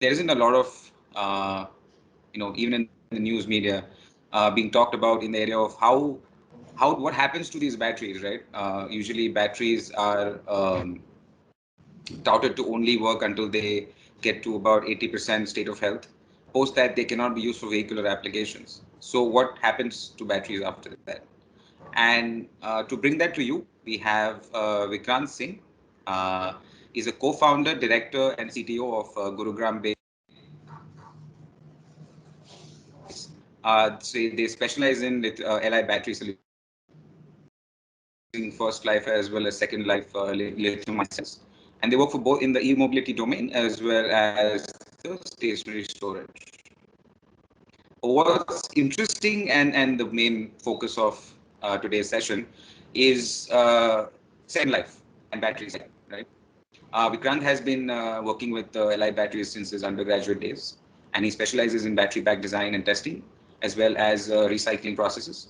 there isn't a lot of, even in the news media, being talked about in the area of what happens to these batteries, right? Usually batteries are touted to only work until they get to about 80% state of health. Post that, they cannot be used for vehicular applications. So what happens to batteries after that? And to bring that to you, we have Vikrant Singh. Uh, he's a co-founder, director, and CTO of Gurugram-based. So they specialize in Li battery solutions, using first life as well as second life lithium ion cells. And they work for both in the e-mobility domain as well as the stationary storage. What's interesting and the main focus of today's session is second life and batteries, right? Vikrant has been working with Li batteries since his undergraduate days, and he specializes in battery pack design and testing, as well as recycling processes.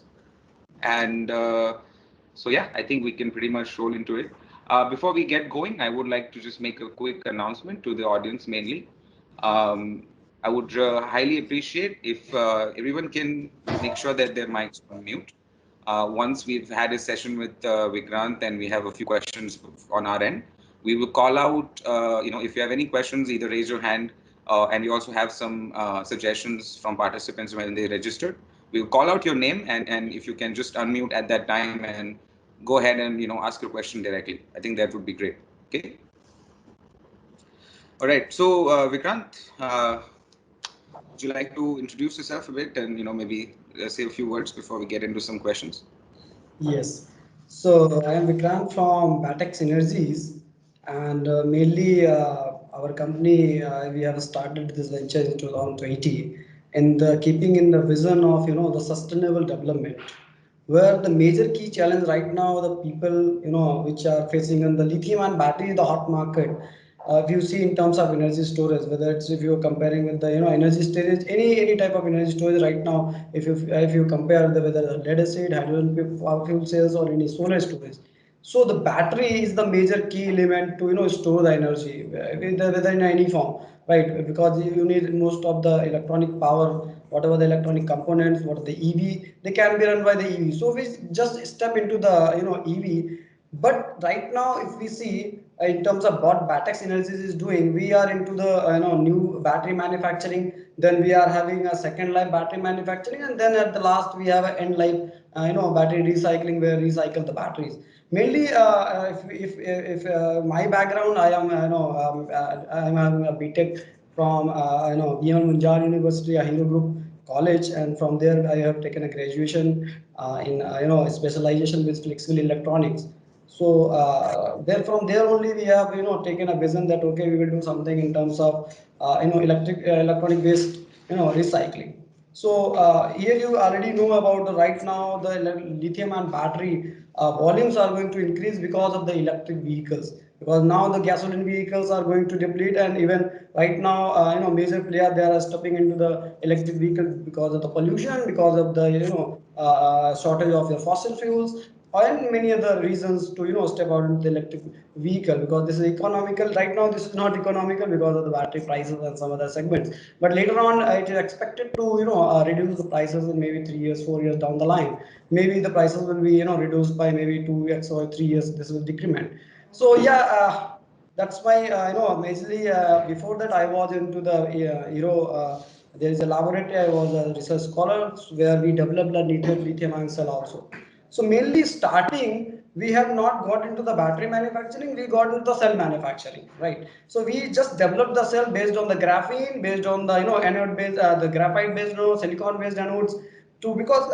And so, yeah, I think we can pretty much roll into it. Before we get going, I would like to just make a quick announcement to the audience mainly. Um, I would highly appreciate if everyone can make sure that their mics are on mute. Once we've had a session with Vikrant and we have a few questions on our end, we will call out, if you have any questions, either raise your hand, and we also have some suggestions from participants when they registered. We'll call out your name, and if you can just unmute at that time and go ahead and ask your question directly. I think that would be great. Okay. All right. So Vikrant, would you like to introduce yourself a bit and maybe say a few words before we get into some questions? Yes. So I am Vikrant from Batex Energies, and mainly our company we have started this venture in 2020, and keeping in the vision of the sustainable development, where the major key challenge right now the people which are facing on the lithium and battery the hot market. If you see in terms of energy storage, whether it's if you're comparing with the energy storage, any type of energy storage right now, if you compare the whether the lead acid, hydrogen fuel cells, or any solar storage, so the battery is the major key element to store the energy, whether in any form, right? Because you need most of the electronic power, whatever the electronic components, what the EV, they can be run by the EV. So we just step into the EV. But right now, if we see in terms of what Batex Energies is doing, we are into the new battery manufacturing. Then we are having a second life battery manufacturing, and then at the last we have an end life battery recycling, where we recycle the batteries. Mainly, if my background, I am I am having a BTech from BM Munjar University, a Hero Group college, and from there I have taken a graduation in specialization with flexible electronics. So there from there only we have taken a vision that okay, we will do something in terms of electronic waste recycling. So here you already know about right now the lithium and battery volumes are going to increase because of the electric vehicles, because now the gasoline vehicles are going to deplete, and even right now major player they are stepping into the electric vehicle because of the pollution, because of the shortage of the fossil fuels, and many other reasons to step out into the electric vehicle, because this is economical. Right now this is not economical because of the battery prices and some other segments, but later on it is expected to reduce the prices in maybe 3 years, 4 years down the line. Maybe the prices will be reduced by maybe 2x, or 3 years this will decrement. So yeah, that's why majorly before that I was into the there is a laboratory. I was a research scholar where we developed a lithium ion cell also. So mainly starting, we have not got into the battery manufacturing, we got into the cell manufacturing, right? So we just developed the cell based on the graphene, based on the anode based, the graphite based nodes, silicon based anodes. To because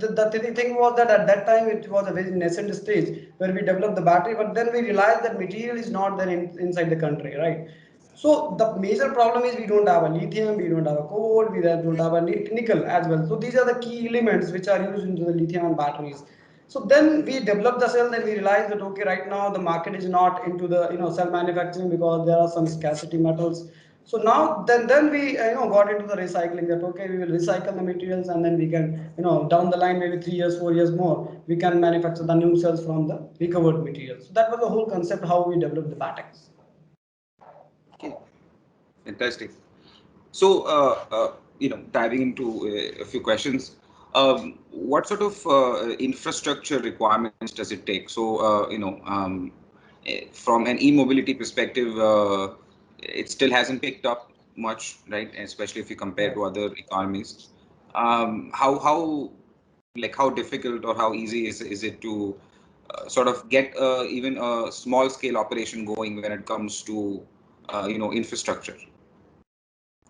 the thing was that at that time it was a very nascent stage where we developed the battery, but then we realized that material is not there inside the country, right? So the major problem is we don't have a lithium, we don't have a cobalt, we don't have a nickel as well. So these are the key elements which are used into the lithium and batteries. So then we developed the cell, then we realized that okay, right now the market is not into the cell manufacturing because there are some scarcity metals. So now then we got into the recycling, that okay, we will recycle the materials, and then we can down the line maybe 3 years, 4 years more, we can manufacture the new cells from the recovered materials. So that was the whole concept how we developed the Batex. Okay. Fantastic. So, diving into a few questions, what sort of infrastructure requirements does it take? So, from an e-mobility perspective, it still hasn't picked up much, right? Especially if you compare to other economies. How like how difficult or how easy is it to sort of get even a small scale operation going when it comes to infrastructure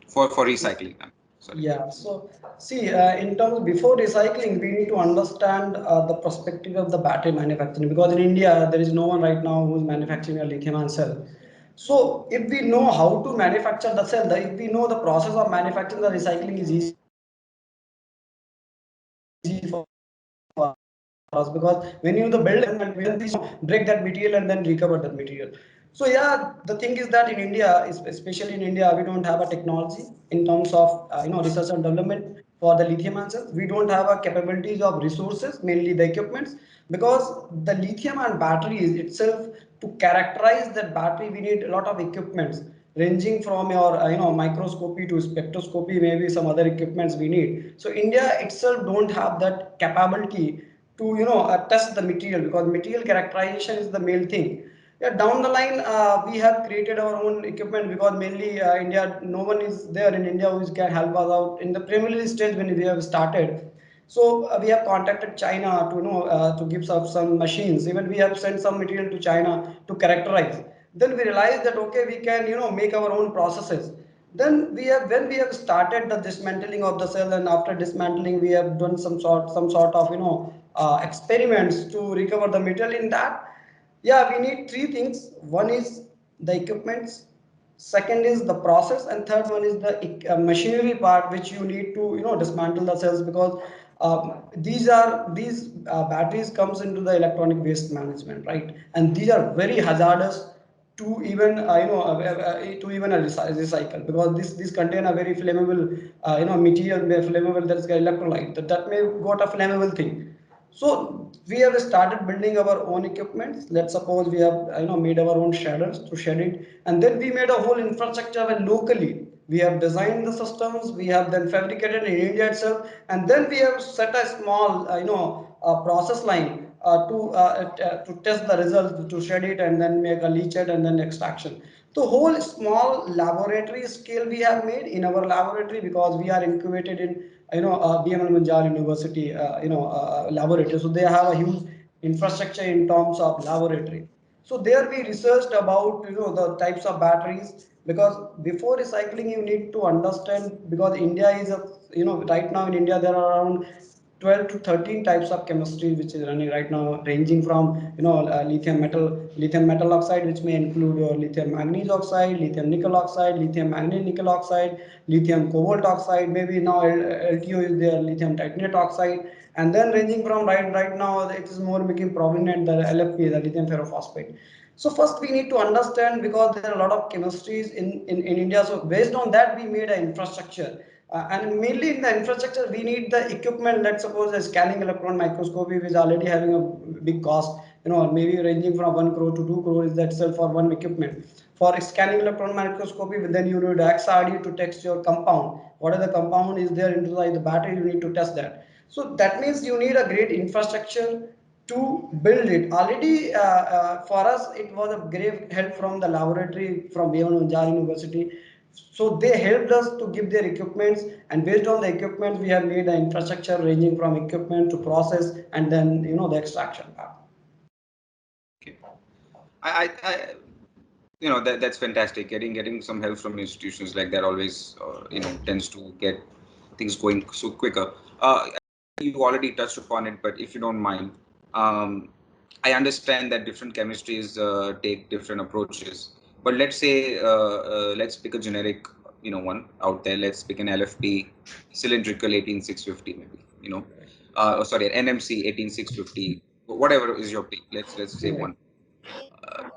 for recycling? Sorry. Yeah, so see, in terms before recycling, we need to understand the perspective of the battery manufacturing, because in India there is no one right now who is manufacturing a lithium-ion cell. So if we know how to manufacture the cell, if we know the process of manufacturing the recycling is easy for us, because when you the build it, then we know break that material and then recover that material. So yeah, the thing is that in India, especially in India, we don't have a technology in terms of research and development for the lithium ion cells. We don't have a capabilities of resources, mainly the equipments, because the lithium ion batteries itself, to characterize that battery, we need a lot of equipments ranging from your microscopy to spectroscopy, maybe some other equipments we need. So India itself don't have that capability to test the material, because material characterization is the main thing. Yeah, down the line, we have created our own equipment, because mainly India, no one is there in India who can help us out in the preliminary stage when we have started. So we have contacted China to to give us some machines. Even we have sent some material to China to characterize. Then we realized that okay, we can make our own processes. Then when we have started the dismantling of the cell, and after dismantling we have done some sort of experiments to recover the material in that. Yeah, we need three things. One is the equipments, second is the process, and third one is the machinery part, which you need to dismantle the cells, because these batteries comes into the electronic waste management, right? And these are very hazardous to even to even a recycle, because this contain a very flammable material, flammable, that is electrolyte, that may got a flammable thing. So we have started building our own equipments. Let's suppose we have made our own shredders to shed it, and then we made a whole infrastructure when locally. We have designed the systems, we have then fabricated in India itself, and then we have set a small process line to test the results, to shed it and then make a leachate and then extraction. The whole small laboratory scale we have made in our laboratory, because we are incubated in BML Munjal University laboratory. So they have a huge infrastructure in terms of laboratory. So there we researched about the types of batteries, because before recycling you need to understand, because India is a right now in India there are around 12 to 13 types of chemistry which is running right now, ranging from lithium metal oxide, which may include lithium manganese oxide, lithium nickel oxide, lithium manganese nickel oxide, lithium cobalt oxide, maybe now LTO is there, lithium titanate oxide, and then ranging from right now it is more making prominent the LFP, the lithium ferrophosphate. So first we need to understand, because there are a lot of chemistries in India. So based on that we made an infrastructure. And mainly in the infrastructure, we need the equipment. Let's suppose a scanning electron microscopy, which is already having a big cost, maybe ranging from 1 crore to 2 crore is that itself for one equipment. For scanning electron microscopy, then you need XRD to test your compound. What are the compound is there inside the battery, you need to test that. So that means you need a great infrastructure to build it. Already for us, it was a great help from the laboratory from BML Munjal University. So they helped us to give their equipments, and based on the equipment, we have made the infrastructure ranging from equipment to process, and then the extraction part. Okay. I that's fantastic. Getting some help from institutions like that always tends to get things going so quicker. You already touched upon it, but if you don't mind, um, I understand that different chemistries take different approaches. But let's say let's pick a generic one out there. Let's pick an LFP cylindrical 18650 maybe. Oh, sorry, NMC 18650. Whatever is your pick. Let's say one. Uh,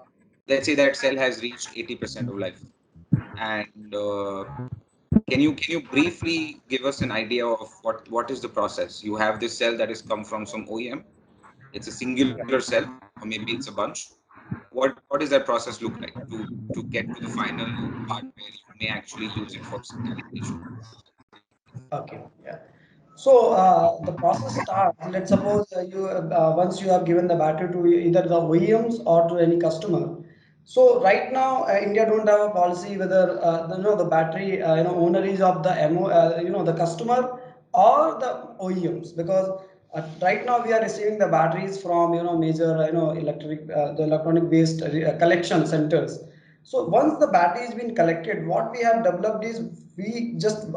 let's say that cell has reached 80% of life, and can you briefly give us an idea of what is the process? You have this cell that has come from some OEM. It's a singular cell, or maybe it's a bunch. What does that process look like to get to the final part where may actually use it for some application. Okay, yeah. So the process starts. Let's suppose you once you have given the battery to either the OEMs or to any customer. So right now, India don't have a policy whether the battery owner is of the the customer or the OEMs, because right now we are receiving the batteries from major the electronic waste collection centers. So once the battery has been collected, what we have developed is we just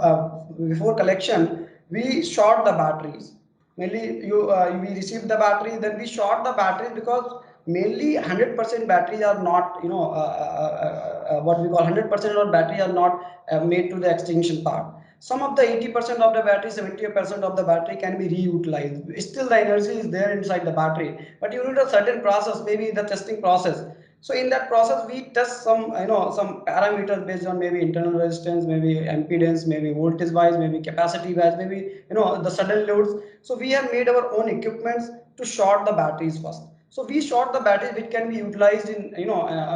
before collection we short the batteries. Mainly we receive the battery, then we short the batteries, because mainly 100% batteries are not what we call 100% of battery are not made to the extinction part. Some of the 80% of the battery, 70% of the battery can be reutilized. Still the energy is there inside the battery, but you need a certain process, maybe the testing process. So in that process we test some some parameters based on maybe internal resistance, maybe impedance, maybe voltage wise, maybe capacity wise, maybe the sudden loads. So we have made our own equipments to short the batteries first. So we short the batteries which can be utilized in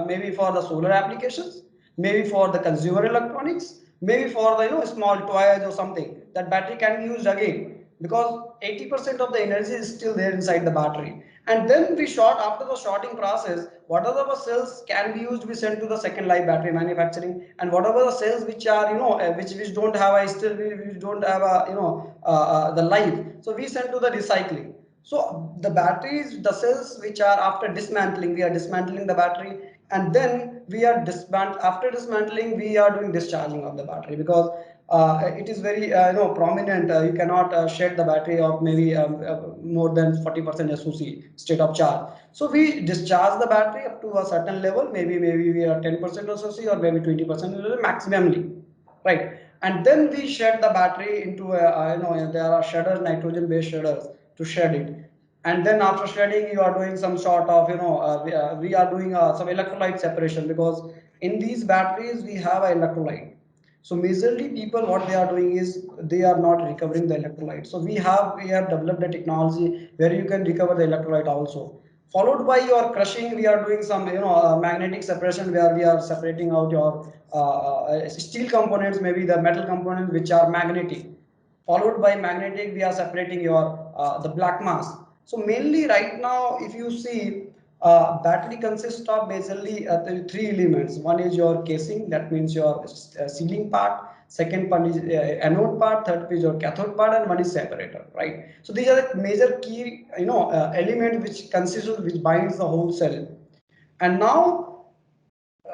maybe for the solar applications, maybe for the consumer electronics, maybe for the small toys or something. That battery can be used again, because 80% of the energy is still there inside the battery. And then we short, after the shorting process, whatever the cells can be used, we send to the second life battery manufacturing. And whatever the cells which are which don't have a still we don't have a the life, so we send to the recycling. So the batteries, the cells which are after dismantling, we are dismantling the battery, and then we are after dismantling we are doing discharging of the battery, because it is very prominent. You cannot shed the battery of maybe more than 40% SOC, state of charge. So we discharge the battery up to a certain level, maybe we are 10% SOC or maybe 20% maximally, right? And then we shed the battery into there are shedders, nitrogen based shedders to shed it. And then after shredding you are doing some sort of we are doing some electrolyte separation, because in these batteries we have an electrolyte. So majorly people what they are doing is they are not recovering the electrolyte. So we have developed a technology where you can recover the electrolyte also. Followed by your crushing, we are doing some magnetic separation, where we are separating out your steel components, maybe the metal components which are magnetic. Followed by magnetic, we are separating your the black mass. So mainly right now if you see, battery consists of basically the three elements. One is your casing, that means your sealing part. Second one is anode part. Third is your cathode part, and one is separator, right? So these are the major key element which consists of, which binds the whole cell. And now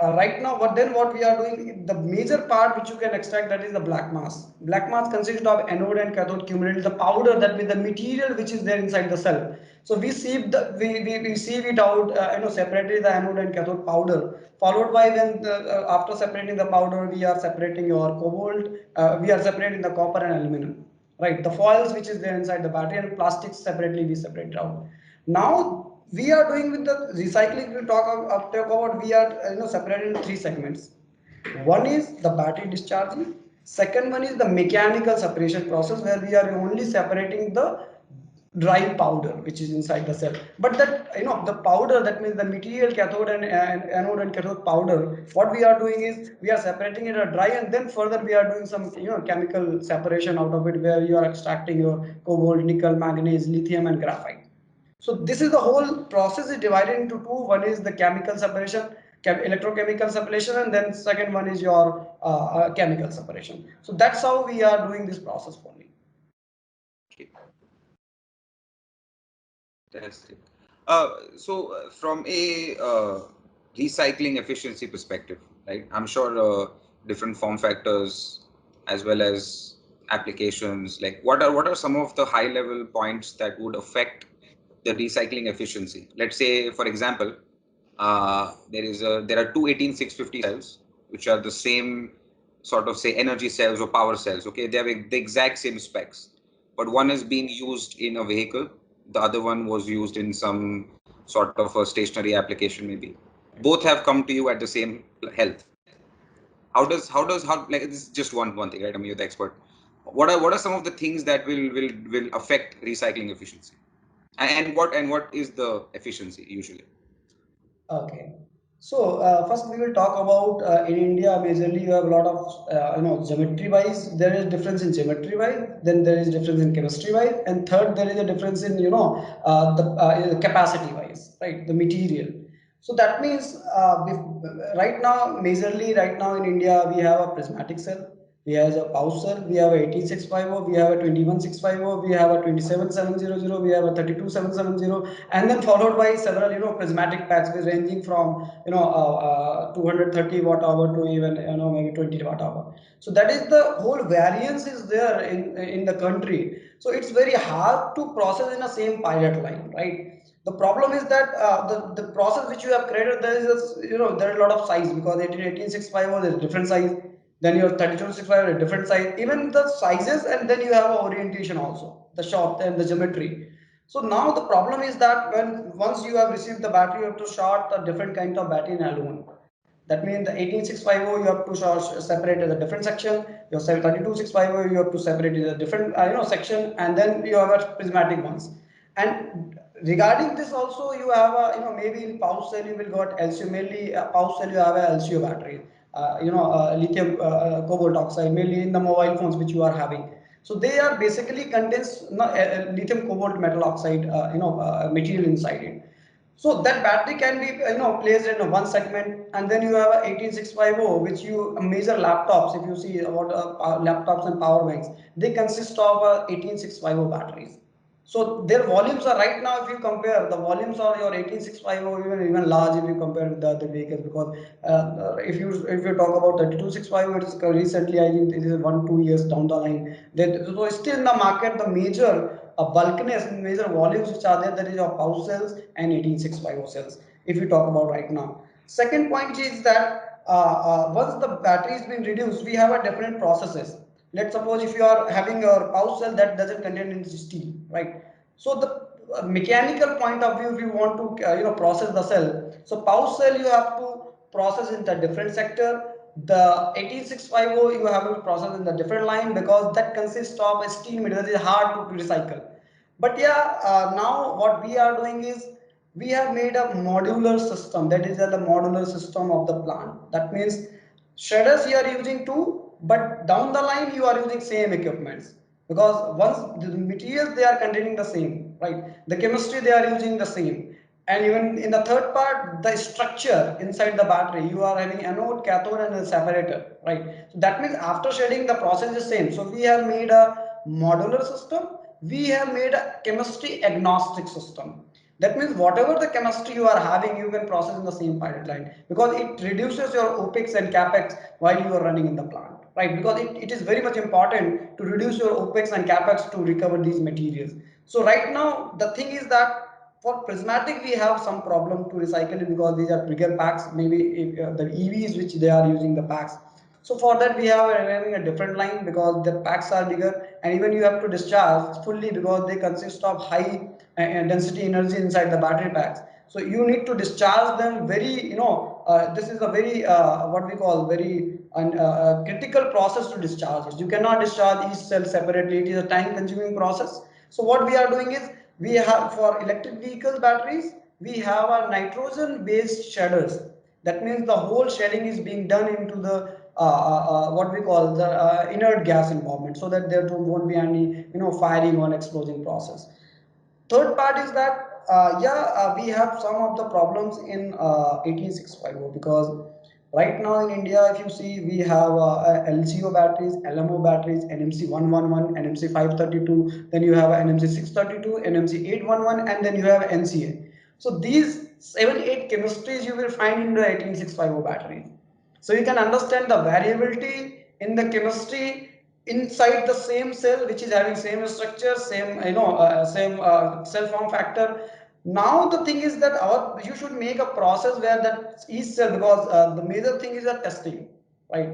right now what we are doing, the major part which you can extract, that is the black mass. Black mass consists of anode and cathode cumulative, the powder, that means the material which is there inside the cell. So we sieve we sieve it out, separately the anode and cathode powder. Followed by when after separating the powder, we are separating your cobalt, we are separating the copper and aluminum, right? The foils which is there inside the battery, and plastics separately we separate out. Now we are doing with the recycling, we talk about, we are separated in three segments. One is the battery discharging. Second one is the mechanical separation process, where we are only separating the dry powder which is inside the cell. But that the powder, that means the material cathode and anode and cathode powder, what we are doing is we are separating it at dry, and then further we are doing some chemical separation out of it, where you are extracting your cobalt, nickel, manganese, lithium and graphite. So this is the whole process is divided into two. One is the chemical separation, electrochemical separation, and then second one is your chemical separation. So that's how we are doing this process only. Okay. Fantastic. From a recycling efficiency perspective, right? I'm sure different form factors as well as applications. Like, what are some of the high level points that would affect the recycling efficiency? Let's say, for example, there are two 18650 cells which are the same sort of, say, energy cells or power cells. Okay, they have the exact same specs, but one is being used in a vehicle, the other one was used in some sort of a stationary application maybe. Both have come to you at the same health. How like, this is just one thing, right? I mean, you're the expert. What are some of the things that will affect recycling efficiency, and what is the efficiency usually? Okay. So first we will talk about in India majorly you have a lot of geometry wise there is difference in geometry wise, then there is difference in chemistry wise, and third there is a difference in the capacity wise, right, the material. So that means right now majorly right now in India we have a prismatic cell, we have a pouch cell, we have a 18650, we have a 21650, we have a 27700, we have a 32770, and then followed by several prismatic packs which ranging from 230 watt hour to even maybe 20 watt hour. So that is the whole variance is there in the country. So it's very hard to process in a same pilot line, right? The problem is that the process which you have created, there is there is a lot of size because 18650 is different size, then your 3265 is a different size, even the sizes, and then you have a orientation also, the short and the geometry. So now the problem is that when once you have received the battery, you have to short a different kind of battery in alone. That means the 18650 you have to separate as a different section. Your 32650 you have to separate as a different section, and then you have a prismatic ones. And regarding this also you have a maybe in pouch cell you will got LCO, mainly pouch cell you have a LCO battery, lithium cobalt oxide, mainly in the mobile phones which you are having. So they are basically contains lithium cobalt metal oxide material inside it. So that battery can be placed in one segment, and then you have a 18650 which you major laptops, if you see about laptops and power banks, they consist of 18650 batteries. So their volumes are right now, if you compare the volumes of your 18650 even large if you compare with the other vehicles, because if you talk about 32650, it is recently, I think it is 1 2 years down the line that, so still in the market the major bulkiness and major volumes which are there, that is your pouch cells and 18650 cells if you talk about right now. Second point is that once the battery is being reduced, we have a different processes. Let's suppose if you are having your pouch cell that doesn't contain any steel, right? So the mechanical point of view, if you want to process the cell, so pouch cell you have to process in the different sector, the 18650 you have to process in the different line because that consists of a steel material that is hard to recycle. But yeah, now what we are doing is we have made a modular system, that is the modular system of the plant. That means shredders you are using two, but down the line you are using same equipments, because once the materials they are containing the same, right, the chemistry they are using the same, and even in the third part the structure inside the battery you are having anode, cathode, and a separator, right? So that means after shredding the process is same. So we have made a modular system, we have made a chemistry agnostic system. That means whatever the chemistry you are having, you can process in the same pilot line, because it reduces your OPEX and CAPEX while you are running in the plant, right? Because it is very much important to reduce your OPEX and CAPEX to recover these materials. So right now, the thing is that for prismatic, we have some problem to recycle it because these are bigger packs, maybe if, the EVs which they are using the packs. So for that we are having a different line because the packs are bigger, and even you have to discharge fully because they consist of high density energy inside the battery packs. So you need to discharge them very, this is a very what we call very critical process to discharge it. You cannot discharge each cell separately. It is a time consuming process. So what we are doing is we have for electric vehicle batteries, we have a nitrogen based shredders. That means the whole shedding is being done into the what we call the inert gas involvement, so that there won't be any firing or exploding process. Third part is that we have some of the problems in 18650 because right now in India, if you see, we have LCO batteries, LMO batteries, NMC 111, NMC 532, then you have NMC 632, NMC 811, and then you have NCA. So these 7 8 chemistries you will find in the 18650 batteries. So you can understand the variability in the chemistry inside the same cell, which is having same structure, same same cell form factor. Now the thing is that you should make a process where that each cell, because the major thing is the testing, right?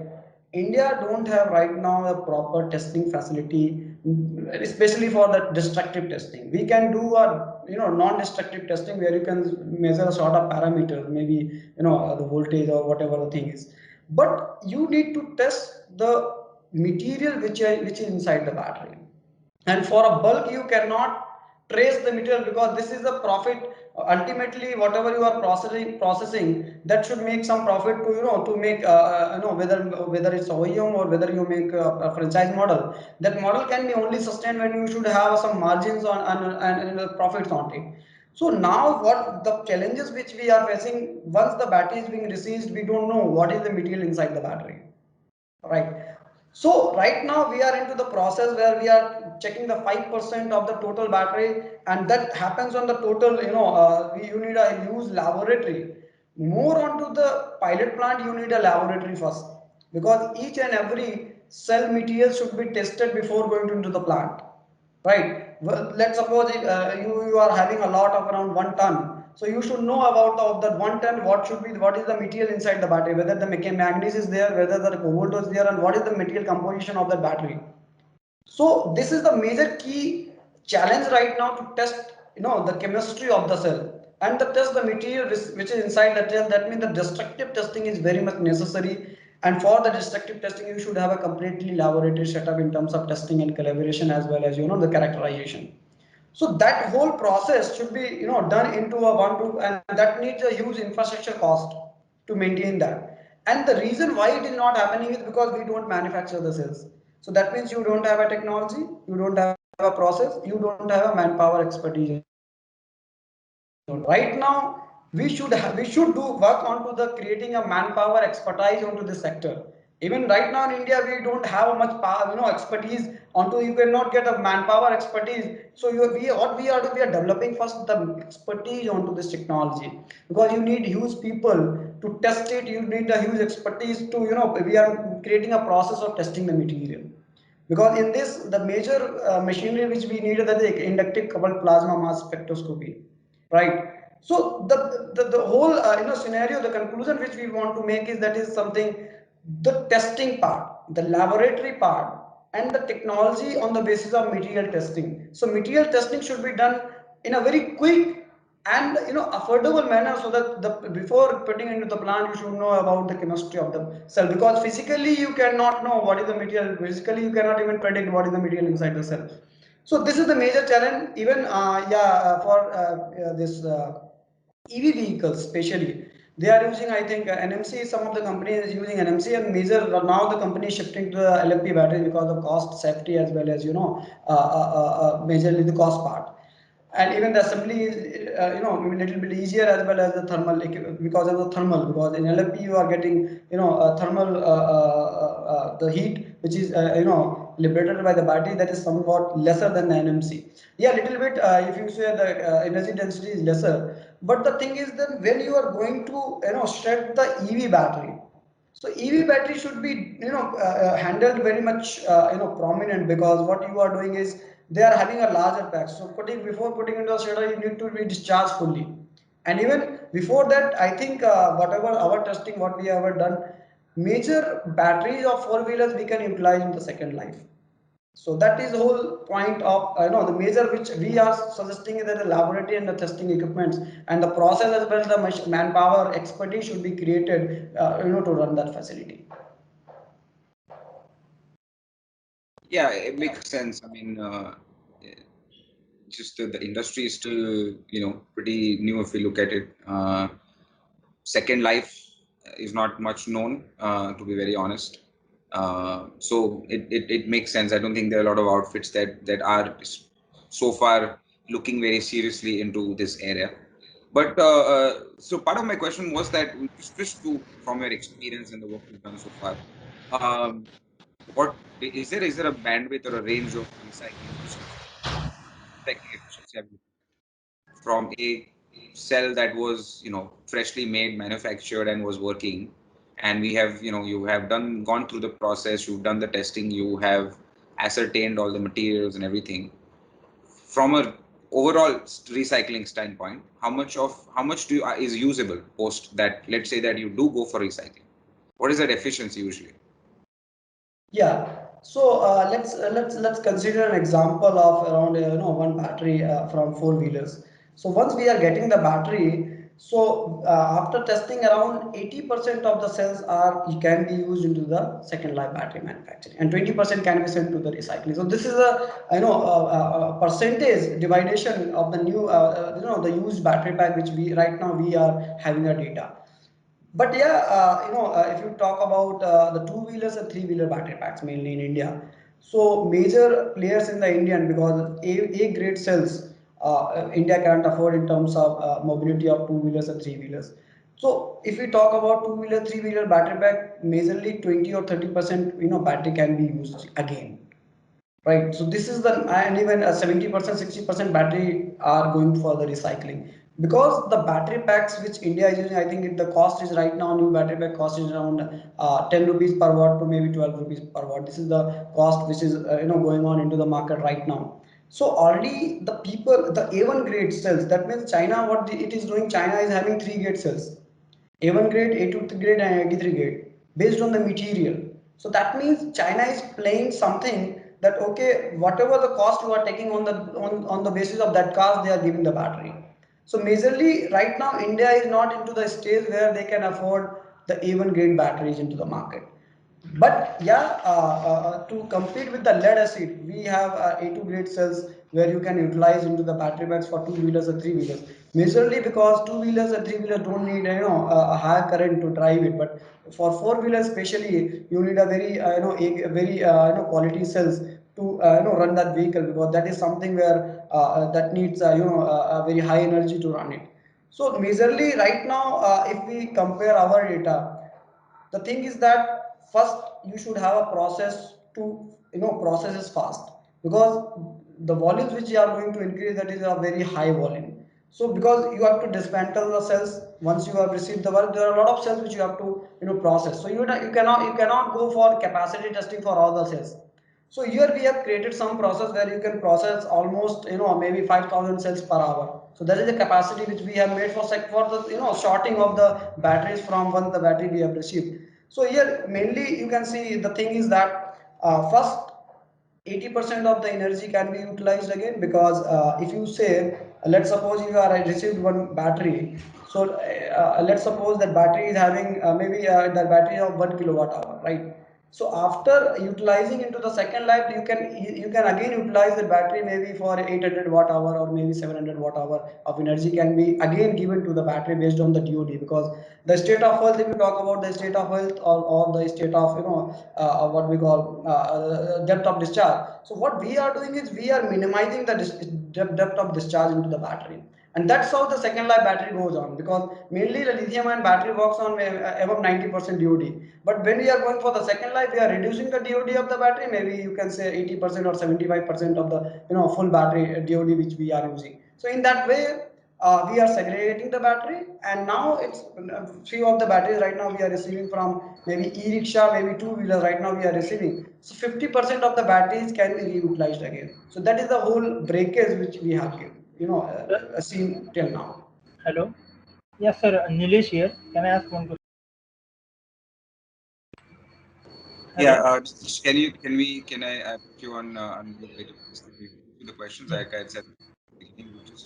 India don't have right now a proper testing facility, especially for the destructive testing. We can do a non-destructive testing where you can measure a sort of parameter, maybe the voltage or whatever the thing is. But you need to test the material which is inside the battery, and for a bulk you cannot trace the material because this is the profit ultimately whatever you are processing, that should make some profit to, to make, whether it's OEM or whether you make a franchise model. That model can be only sustained when you should have some margins on and profits on it. So now what the challenges which we are facing, once the battery is being received, we don't know what is the material inside the battery, right? So right now we are into the process where we are checking the 5% of the total battery, and that happens on the total, you need a huge laboratory. More onto the pilot plant, you need a laboratory first, because each and every cell material should be tested before going into the plant, right? Well, let's suppose you are having a lot of around 1 ton, so you should know about of that 1 ton, what is the material inside the battery, whether the manganese is there, whether the cobalt is there, and what is the material composition of the battery. So this is the major key challenge right now, to test, the chemistry of the cell, and the test the material which is inside the cell. That means the destructive testing is very much necessary. And for the destructive testing, you should have a completely laboratory setup in terms of testing and collaboration, as well as, the characterization. So that whole process should be, done into a one to, and that needs a huge infrastructure cost to maintain that. And the reason why it is not happening is because we don't manufacture the cells. So that means you don't have a technology, you don't have a process, you don't have a manpower expertise. Right now, we should do work onto the creating a manpower expertise onto this sector. Even right now in India, we don't have much power, expertise onto. You cannot get a manpower expertise. So what we are doing, we are developing first the expertise onto this technology, because you need huge people to test it. You need a huge expertise to, we are creating a process of testing the material. Because in this, the major machinery which we need is the inductive coupled plasma mass spectroscopy, right? So the whole, scenario, the conclusion which we want to make is that is something, the testing part, the laboratory part, and the technology on the basis of material testing. So material testing should be done in a very quick and, affordable manner, so that the before putting into the plant, you should know about the chemistry of the cell, because physically you cannot know what is the material. Physically you cannot even predict what is the material inside the cell. So this is the major challenge. Even for this EV vehicles, especially, they are using, I think, NMC. Some of the companies is using NMC, and major now the company is shifting to the LFP battery because of cost, safety, as well as, majorly the cost part. And even the assembly is, a little bit easier, as well as the thermal, because of the thermal. Because in LFP you are getting, thermal, the heat which is, liberated by the battery, that is somewhat lesser than the NMC. Yeah, little bit. If you say the energy density is lesser, but the thing is that when you are going to, shred the EV battery, so EV battery should be, handled very much, prominent, because what you are doing is they are having a larger pack. So before putting into a shredder, you need to be discharged fully. And even before that, I think, whatever our testing, what we have ever done, major batteries of four-wheelers we can utilize in the second life. So that is the whole point of, the major which we are suggesting is that the laboratory and the testing equipments and the process, as well as the manpower expertise should be created, to run that facility. Yeah, it makes sense. I mean, just the industry is still, pretty new if we look at it. Second life is not much known, to be very honest. So it makes sense. I don't think there are a lot of outfits that are so far looking very seriously into this area. But so part of my question was that just to from your experience and the work you've done so far, um, what is there a bandwidth or a range of recycling efficiency have you from a cell that was freshly made, manufactured, and was working, and we have you have gone through the process, you've done the testing, you have ascertained all the materials and everything. From a overall recycling standpoint, how much is usable post that? Let's say that you do go for recycling, what is that efficiency usually? Yeah. So let's consider an example of around, one battery from four-wheelers. So once we are getting the battery, So after testing, around 80% of the cells can be used into the second life battery manufacturing, and 20% can be sent to the recycling. So this is a percentage dividation of the new the used battery pack which we right now we are having a data. But yeah, if you talk about the two-wheelers and three-wheeler battery packs mainly in India, so major players in the Indian, because A grade cells India can't afford in terms of mobility of two-wheelers and three-wheelers. So if we talk about two-wheeler, three-wheeler battery pack, majorly 20 or 30% battery can be used again. Right. So this is the, and even 70%, 60% battery are going for the recycling, because the battery packs which India is using, I think the cost is right now, new battery pack cost is around 10 rupees per watt to maybe 12 rupees per watt. This is the cost which is going on into the market right now. So already the people, the A1 grade cells, that means China, it is doing, China is having 3 grade cells. A1 grade, A2 grade, and 83 grade based on the material. So that means China is playing something that okay, whatever the cost you are taking on the basis of that cost, they are giving the battery. So majorly right now India is not into the stage where they can afford the A1 grade batteries into the market. But yeah, to compete with the lead acid, we have A2 grade cells where you can utilize into the battery packs for two-wheelers and three-wheelers. Majorly because two-wheelers and three-wheelers don't need a higher current to drive it, but for four-wheelers especially, you need a very a very quality cells to run that vehicle, because that is something where that needs a very high energy to run it. So majorly right now, if we compare our data, the thing is that first you should have a process to process is fast, because the volumes which you are going to increase, that is a very high volume. So because you have to dismantle the cells, once you have received the work, there are a lot of cells which you have to process. So you cannot go for capacity testing for all the cells. So here we have created some process where you can process almost maybe 5,000 cells per hour. So that is the capacity which we have made for for the sorting of the batteries from one the battery we have received. So here mainly you can see the thing is that first 80% of the energy can be utilized again, because if you say let's suppose you are received one battery. So let's suppose that battery is having maybe the battery of 1 kilowatt hour, right? So after utilizing into the second life, you can again utilize the battery maybe for 800 watt hour or maybe 700 watt hour of energy can be again given to the battery based on the DOD. Because the state of health, if you talk about the state of health, or the state of what we call depth of discharge. So what we are doing is we are minimizing the depth of discharge into the battery, and that's how the second life battery goes on, because mainly the lithium ion battery works on above 90% DOD. But when we are going for the second life, we are reducing the DOD of the battery, maybe you can say 80% or 75% of the full battery DOD which we are using. So in that way we are segregating the battery, and now it's few of the batteries right now we are receiving from maybe e-rickshaw, maybe two-wheeler right now we are receiving. So 50% of the batteries can be reutilized again. So that is the whole breakage which we have seen till now. Hello. Yes, sir. Nilesh here. Can I ask one question? Yeah, Hello. can I put you on mute later just to give you the questions? Yeah. Like I said,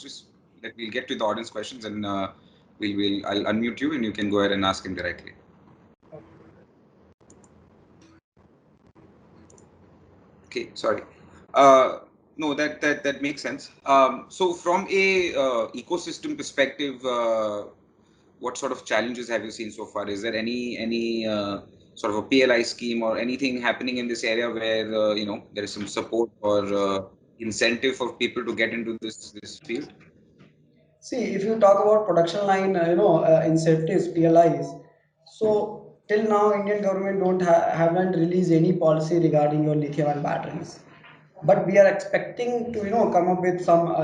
just that we'll get to the audience questions, and I'll unmute you and you can go ahead and ask him directly. Okay, sorry. No, that makes sense. So from a ecosystem perspective, what sort of challenges have you seen so far? Is there any sort of a PLI scheme or anything happening in this area where there is some support or incentive for people to get into this field? See, if you talk about production line, incentives, PLIs. So till now, Indian government haven't released any policy regarding your lithium-ion batteries. But we are expecting to come up with some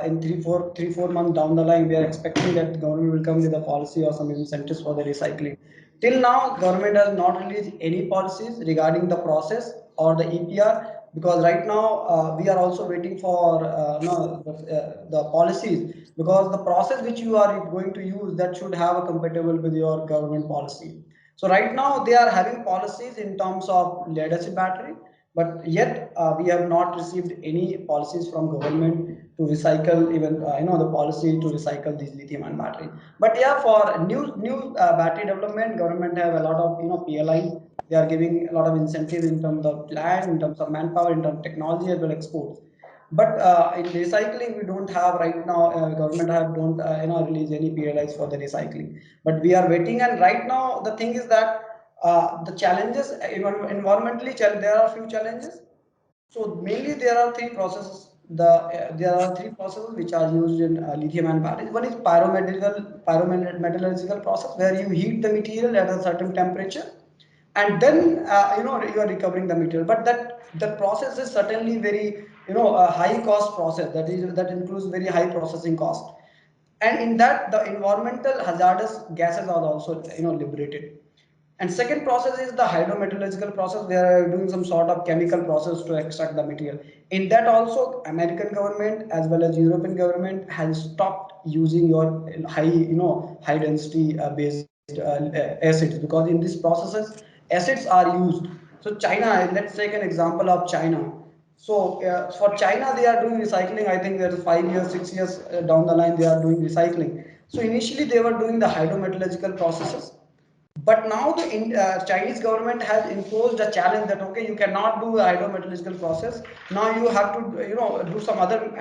in 3 4 months down the line, we are expecting that the government will come with a policy or some incentives for the recycling. Till now, government has not released any policies regarding the process or the EPR, because right now we are also waiting for no, the policies, because the process which you are going to use, that should have a compatible with your government policy. So right now they are having policies in terms of lead acid battery, but yet we have not received any policies from government to recycle even the policy to recycle these lithium-ion batteries. But yeah, for new battery development, government have a lot of PLI. They are giving a lot of incentive in terms of land, in terms of manpower, in terms of technology as well exports. But in recycling, we don't have right now. Government have don't release any PLIs for the recycling. But we are waiting, and right now the thing is that the challenges environmentally, there are few challenges. So mainly there are three processes. There are three processes which are used in lithium-ion batteries. One is pyrometallurgical process, where you heat the material at a certain temperature, and then you are recovering the material. But that process is certainly very a high cost process. That includes very high processing cost, and in that the environmental hazardous gases are also liberated. And second process is the hydrometallurgical process, where doing some sort of chemical process to extract the material. In that also, American government as well as European government has stopped using your high density based acids, because in these processes acids are used. So China, let's take an example of China. So for China, they are doing recycling. I think there's 5 years, 6 years down the line, they are doing recycling. So initially they were doing the hydrometallurgical processes, but now the Chinese government has imposed a challenge that okay, you cannot do a hydrometallurgical process. Now you have to do some other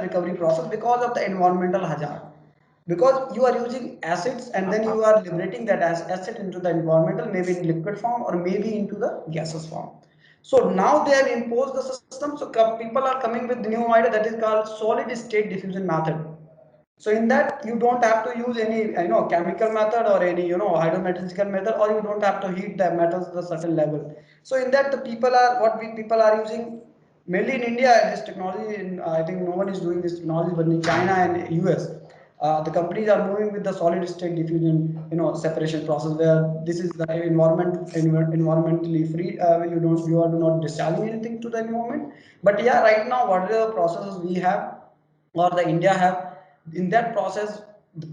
recovery process because of the environmental hazard. Because you are using acids and then you are liberating that acid into the environmental, maybe in liquid form or maybe into the gaseous form. So now they have imposed the system. So people are coming with the new idea that is called solid state diffusion method. So in that you don't have to use any chemical method or any hydrometallurgical method, or you don't have to heat the metals to a certain level. So in that the people are using mainly in India this technology. I think no one is doing this technology, but in China and US, the companies are moving with the solid state diffusion separation process, where this is the environmentally free. You are not discharging anything to the environment. But yeah, right now what are the processes we have or the India have in that process?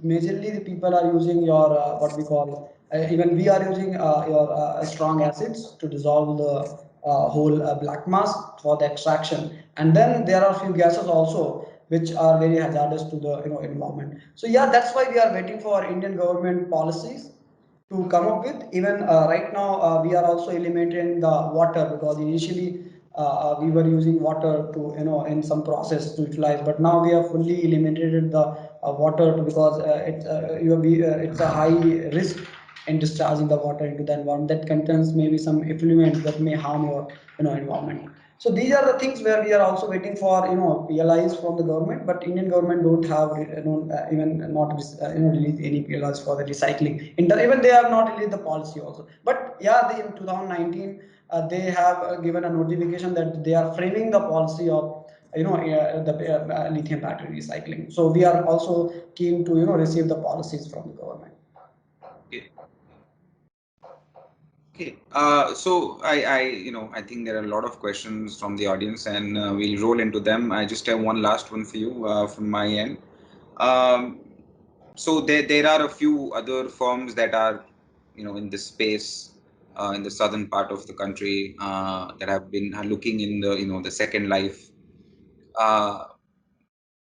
Majorly the people are using your what we call even we are using your strong acids to dissolve the whole black mass for the extraction, and then there are few gases also which are very hazardous to the environment. So yeah, that's why we are waiting for Indian government policies to come up with. Even right now we are also eliminating the water, because initially we were using water to in some process to utilize, but now we have fully eliminated the water because it's a high risk in discharging the water into the environment that contains maybe some effluent that may harm your environment. So these are the things where we are also waiting for PLIs from the government, but Indian government don't have even not release any PLIs for the recycling. Even they have not released the policy also. But yeah, in 2019 they have given a notification that they are framing the policy of the lithium battery recycling. So we are also keen to receive the policies from the government. Okay. Okay. So I think there are a lot of questions from the audience, and we'll roll into them. I just have one last one for you from my end. So there are a few other firms that are in this space in the southern part of the country that have been looking in the the second life.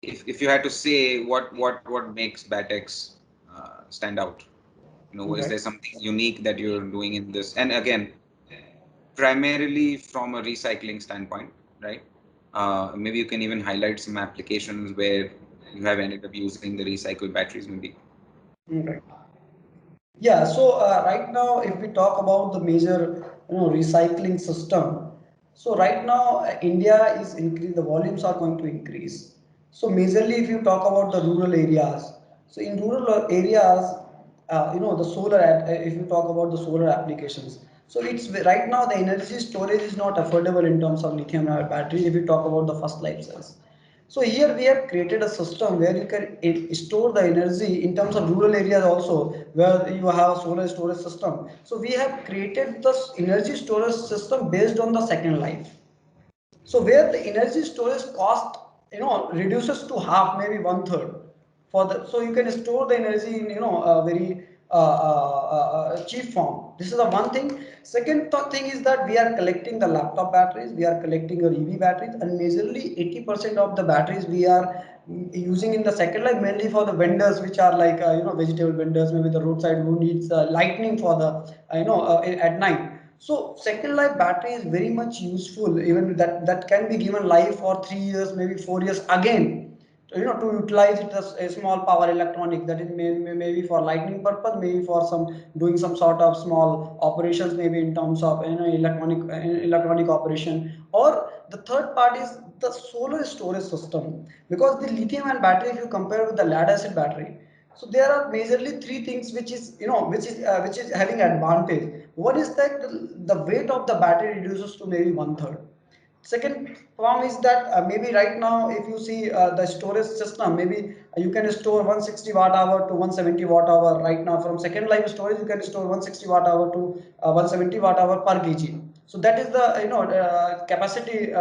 If you had to say what makes Batex stand out, is there something unique that you're doing in this? And again, primarily from a recycling standpoint, right? Maybe you can even highlight some applications where you have ended up using the recycled batteries, maybe. Right. Yeah, so right now, if we talk about the major recycling system, so right now India is increase, the volumes are going to increase. So majorly, if you talk about the rural areas, so in rural areas, the if you talk about the solar applications, so it's right now the energy storage is not affordable in terms of lithium batteries. If you talk about the first life cells, so here we have created a system where you can store the energy in terms of rural areas also, where you have solar storage system. So we have created this energy storage system based on the second life. So where the energy storage cost reduces to half, maybe one third for the, so you can store the energy in a very cheap form. This is the one thing. Second thing is that we are collecting the laptop batteries, we are collecting your EV batteries, and majorly 80% of the batteries we are using in the second life, mainly for the vendors which are like vegetable vendors, maybe the roadside who needs lightning for the at night. So second life battery is very much useful, even that can be given life for 3 years, maybe 4 years again, to utilize it as a small power electronic, that is maybe for lighting purpose, maybe for some doing some sort of small operations, maybe in terms of electronic operation. Or the third part is the solar storage system, because the lithium ion battery, if you compare with the lead acid battery, so there are majorly three things which is which is having advantage. One is that the weight of the battery reduces to maybe one third. Second form is that maybe right now, if you see the storage system, maybe you can store 160 watt hour to 170 watt hour. Right now, from second life storage, you can store 160 watt hour to 170 watt hour per kg. So that is the capacity,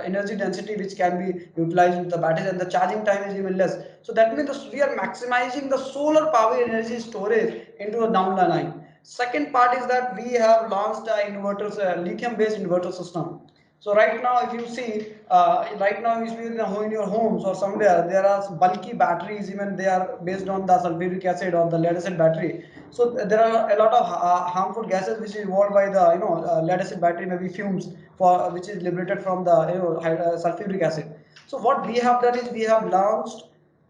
energy density which can be utilized with the batteries, and the charging time is even less. So that means we are maximizing the solar power energy storage into a down the line. Second part is that we have launched inverters, lithium based inverter system. So right now, if you see, right now, if you in your homes or somewhere, there are bulky batteries, even they are based on the sulfuric acid or the lead acid battery. So there are a lot of harmful gases which is evolved by the lead acid battery, maybe fumes for which is liberated from the sulfuric acid. So what we have done is we have launched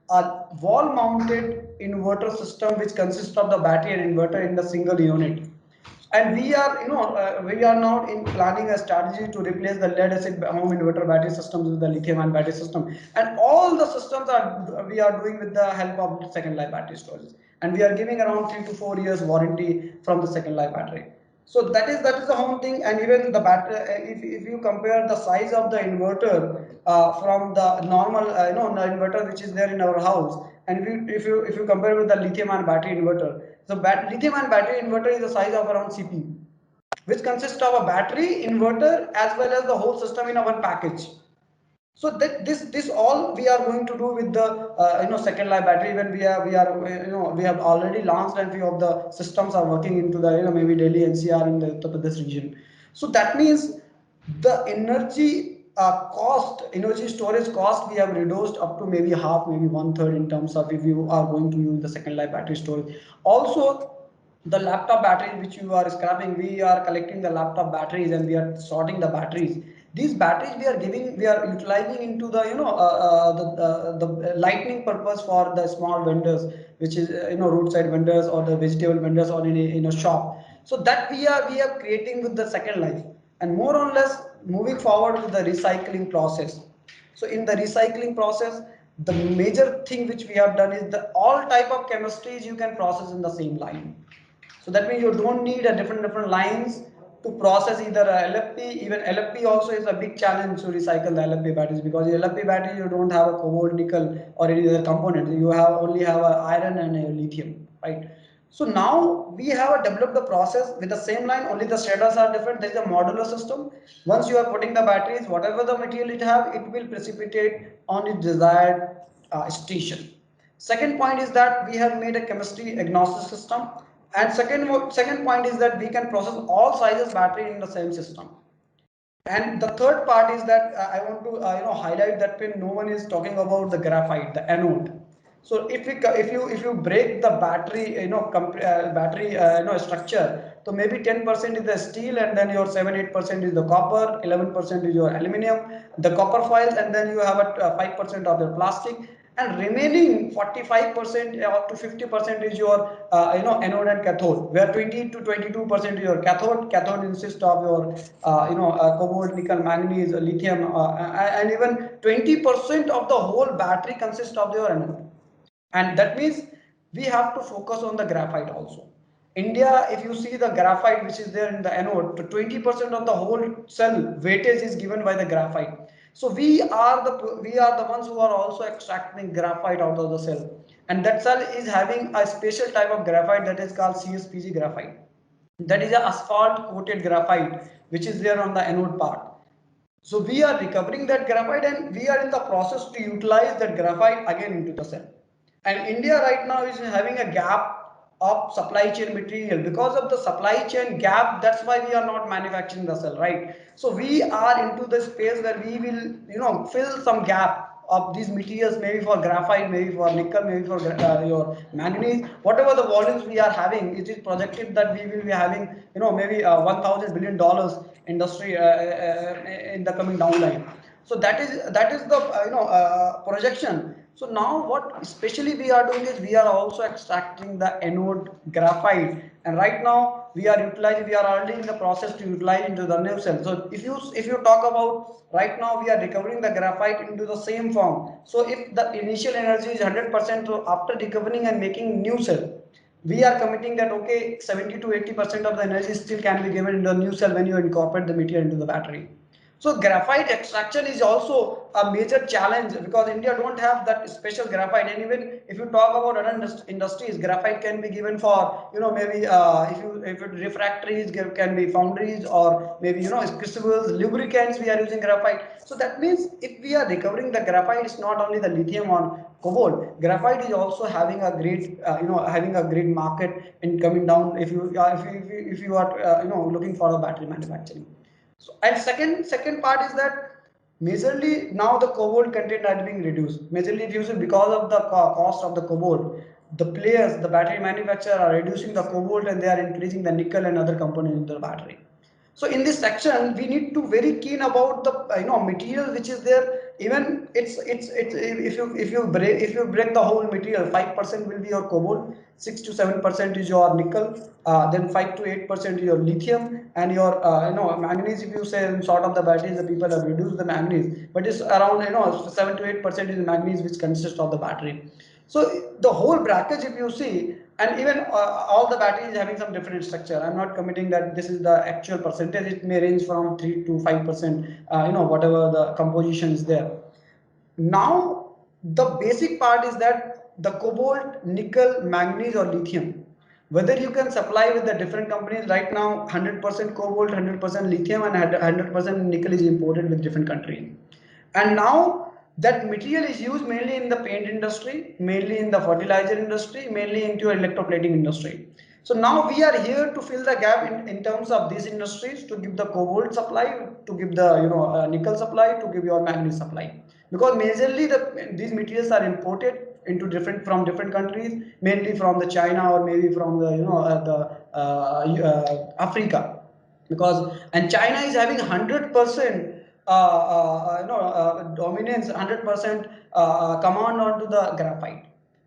a wall mounted inverter system which consists of the battery and inverter in the single unit. And we are we are now in planning a strategy to replace the lead acid home inverter battery systems with the lithium ion battery system, and all the systems are we are doing with the help of second life battery storage, and we are giving around 3 to 4 years warranty from the second life battery. So that is the whole thing. And even the battery, if you compare the size of the inverter from the normal the inverter which is there in our house, and if you compare with the lithium ion battery inverter, so lithium ion battery inverter is the size of around CPU, which consists of a battery, inverter, as well as the whole system in our package. So that this all we are going to do with the second life battery. When we have already launched, and few of the systems are working into the maybe Delhi NCR in the Uttar Pradesh region. So that means the energy storage cost, we have reduced up to maybe half, maybe one third, in terms of if you are going to use the second life battery storage. Also, the laptop batteries which you are scrapping, we are collecting the laptop batteries and we are sorting the batteries. These batteries we are utilizing into the the lightning purpose for the small vendors, which is roadside vendors or the vegetable vendors or in a shop. So that we are creating with the second life, and more or less moving forward with the recycling process. So in the recycling process, the major thing which we have done is the all type of chemistries you can process in the same line. So that means you don't need a different lines to process either a LFP. Even LFP also is a big challenge to recycle the LFP batteries, because the LFP battery you don't have a cobalt, nickel, or any other component. You have only have a iron and a lithium, right? So now we have developed the process with the same line, only the shredders are different. There is a modular system. Once you are putting the batteries, whatever the material it have, it will precipitate on its desired station. Second point is that we have made a chemistry agnostic system. And second point is that we can process all sizes battery in the same system. And the third part is that I want to highlight that when no one is talking about the graphite, the anode. So if you break the battery battery structure, so maybe 10% is the steel, and then your 7-8% is the copper, 11% is your aluminum, the copper foils, and then you have a 5% of your plastic, and remaining 45% up to 50% is your anode and cathode, where 20 to 22% is your cathode. Cathode consists of your cobalt, nickel, manganese, lithium, and even 20% of the whole battery consists of your anode. And that means we have to focus on the graphite also. India, if you see the graphite which is there in the anode, to 20% of the whole cell weightage is given by the graphite. So we are the ones who are also extracting graphite out of the cell, and that cell is having a special type of graphite that is called CSPG graphite. That is a asphalt coated graphite which is there on the anode part. So we are recovering that graphite, and we are in the process to utilize that graphite again into the cell. And India right now is having a gap of supply chain material. Because of the supply chain gap, that's why we are not manufacturing the cell, right? So we are into the space where we will fill some gap of these materials, maybe for graphite, maybe for nickel, maybe for your manganese, whatever the volumes we are having. It is projected that we will be having maybe $1,000 billion industry in the coming downline. So that is the projection. So now what especially we are doing is we are also extracting the anode graphite, and right now we are already in the process to utilize into the new cell. So if you talk about right now, we are recovering the graphite into the same form. So if the initial energy is 100%, so after recovering and making new cell, we are committing that okay, 70 to 80% of the energy still can be given into the new cell when you incorporate the material into the battery. So graphite extraction is also a major challenge because India don't have that special graphite. And even if you talk about other industries, graphite can be given for maybe if it refractories can be foundries, or maybe crucibles, lubricants we are using graphite. So that means if we are recovering the graphite, it's not only the lithium or cobalt. Graphite is also having a great market in coming down if you are looking for a battery manufacturing. So, and second part is that majorly now the cobalt content are being reduced. Majorly reduced because of the cost of the cobalt. The players, the battery manufacturer are reducing the cobalt and they are increasing the nickel and other components in the battery. So in this section, we need to very keen about the material which is there. Even it's if you break the whole material, 5% will be your cobalt, 6 to 7% is your nickel, then 5 to 8% is your lithium, and your manganese. If you say in sort of the batteries, the people have reduced the manganese, but it's around 7 to 8% is manganese which consists of the battery. So the whole bracket, if you see, and even all the batteries having some different structure. I'm not committing that this is the actual percentage. It may range from 3 to 5%, whatever the composition is there. Now, the basic part is that the cobalt, nickel, manganese or lithium, whether you can supply with the different companies. Right now 100% cobalt, 100% lithium and 100% nickel is imported with different countries. And now that material is used mainly in the paint industry, mainly in the fertilizer industry, mainly into electroplating industry. So now we are here to fill the gap in terms of these industries, to give the cobalt supply, to give the nickel supply, to give your manganese supply. Because majorly these materials are imported into from different countries, mainly from the China or maybe from the Africa. Because and China is having 100% dominance, 100% command onto the graphite.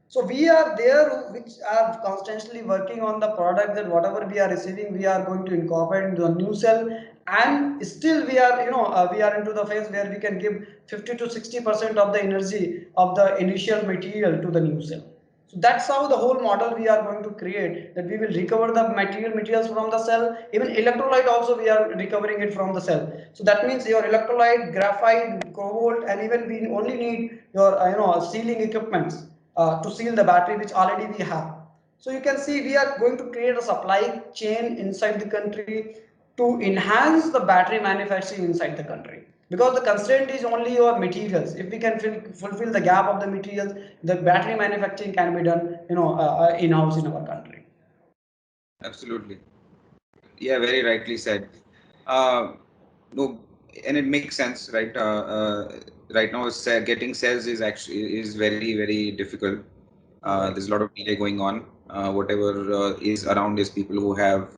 So we are there, which are constantly working on the product, that whatever we are receiving, we are going to incorporate into a new cell, and still we are we are into the phase where we can give 50 to 60% of the energy of the initial material to the new cell. So that's how the whole model we are going to create, that we will recover the materials from the cell. Even electrolyte also we are recovering it from the cell. So that means your electrolyte, graphite, cobalt, and even we only need your sealing equipments to seal the battery, which already we have. So you can see we are going to create a supply chain inside the country to enhance the battery manufacturing inside the country, because the constraint is only your materials. If we can fulfill the gap of the materials, the battery manufacturing can be done in-house in our country. Absolutely. Yeah, very rightly said. No, and it makes sense, right? Right now, getting cells is very difficult. There's a lot of delay going on. Whatever is around is people who have,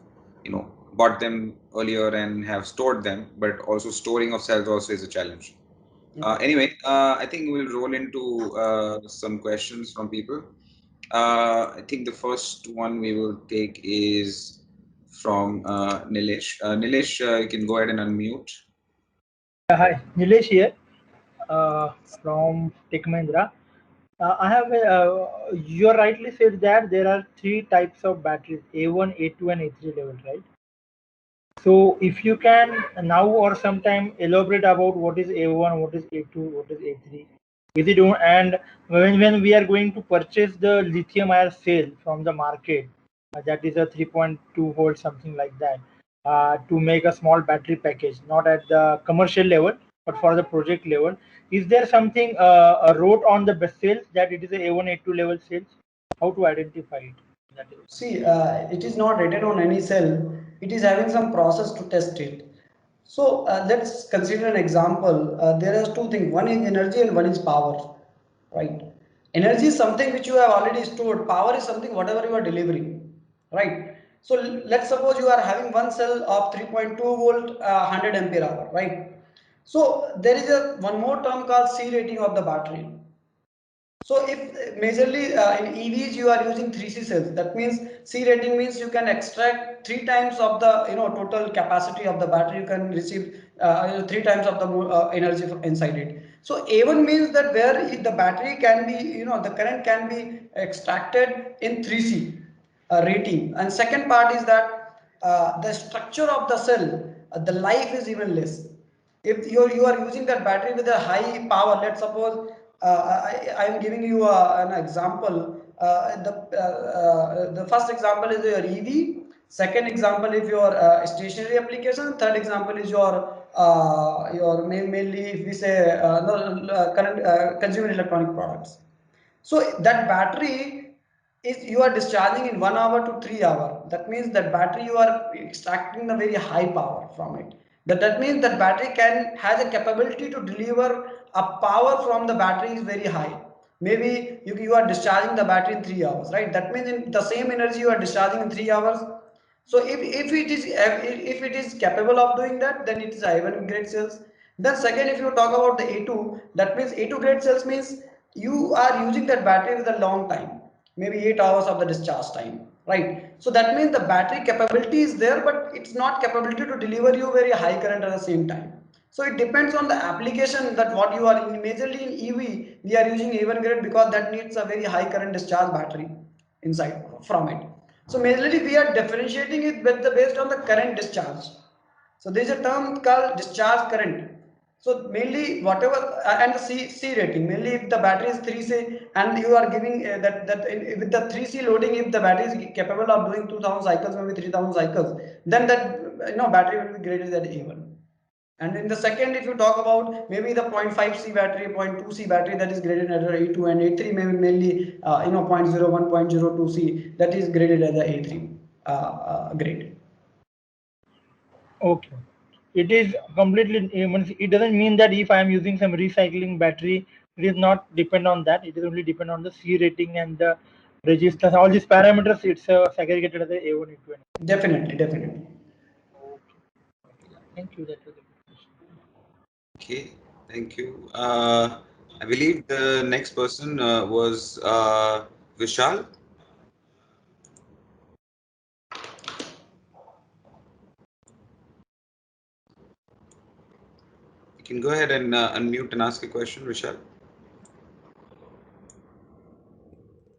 bought them earlier and have stored them, but also storing of cells also is a challenge. Anyway, I think we'll roll into some questions from people. I think the first one we will take is from Nilesh. Nilesh, you can go ahead and unmute. Hi, Nilesh here from Tech Mahindra. I have, you rightly said that there are three types of batteries, A1, A2 and A3 level, right? So if you can now or sometime elaborate about what is A1, what is A2, what is A3. Is it, and when we are going to purchase the lithium ion cell from the market, that is a 3.2 volt, something like that, to make a small battery package, not at the commercial level, but for the project level. Is there something wrote on the best cells that it is a A1, A2 level cells? How to identify it? See, it is not written on any cell. It is having some process to test it. So let's consider an example. There are two things. One is energy and one is power, right? Energy is something which you have already stored. Power is something whatever you are delivering, right? So let's suppose you are having one cell of 3.2 volt, 100 ampere hour, right? So there is a one more term called C rating of the battery. So if majorly in EVs you are using 3C cells, that means C rating means you can extract 3 times of the total capacity of the battery. You can receive 3 times of the energy inside it. So A1 means that where the battery can be the current can be extracted in 3C rating. And second part is that the structure of the cell, the life is even less. If you are using that battery with a high power, let's suppose I am giving you an example. The first example is your EV. Second example is your stationary application. Third example is your mainly if we say current consumer electronic products. So that battery is you are discharging in 1 hour to 3 hour. That means that battery you are extracting the very high power from it. That means that battery has a capability to deliver a power from the battery is very high. Maybe you are discharging the battery in 3 hours, right? That means in the same energy you are discharging in 3 hours. So if it is capable of doing that, then it is A1 grade cells. Then second, if you talk about the A2, that means A2 grade cells means you are using that battery with a long time, maybe 8 hours of the discharge time, right? So that means the battery capability is there, but it's not capability to deliver you very high current at the same time. So it depends on the application that what you are in. Majorly in EV, we are using A1 grade because that needs a very high current discharge battery inside from it. So majorly we are differentiating it based on the current discharge. So there is a term called discharge current. So mainly whatever and the C rating, mainly if the battery is 3C and you are giving with the 3C loading, if the battery is capable of doing 2000 cycles, maybe 3000 cycles, then that battery will be graded at A1. And in the second, if you talk about maybe the 0.5C battery, 0.2C battery, that is graded as a A2, and A3 maybe mainly 0.01, 0.02C, that is graded as a A3 grade. Okay. It is completely, it doesn't mean that if I am using some recycling battery, it is not depend on that. It is only depend on the C rating and the resistance. All these parameters, it's segregated as a A1, A2, and Definitely, definitely. thank you. That was a good question. Okay, thank you. I believe the next person was Vishal. You can go ahead and unmute and ask a question, Vishal.